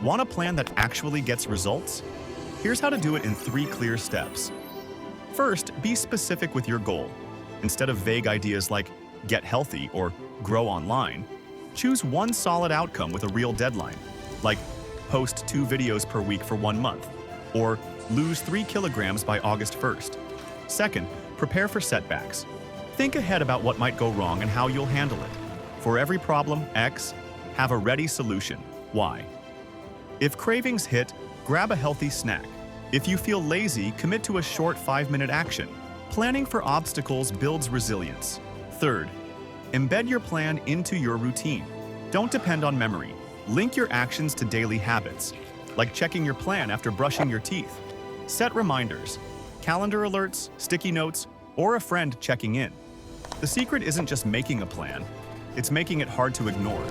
Want a plan that actually gets results? Here's how to do it in 3 clear steps. First, be specific with your goal. Instead of vague ideas like get healthy or grow online, choose one solid outcome with a real deadline, like post 2 videos per week for 1 month, or lose 3 kilograms by August 1st. Second, prepare for setbacks. Think ahead about what might go wrong and how you'll handle it. For every problem, X, have a ready solution, Y. If cravings hit, grab a healthy snack. If you feel lazy, commit to a short 5-minute action. Planning for obstacles builds resilience. Third, embed your plan into your routine. Don't depend on memory. Link your actions to daily habits, like checking your plan after brushing your teeth. Set reminders, calendar alerts, sticky notes, or a friend checking in. The secret isn't just making a plan, it's making it hard to ignore.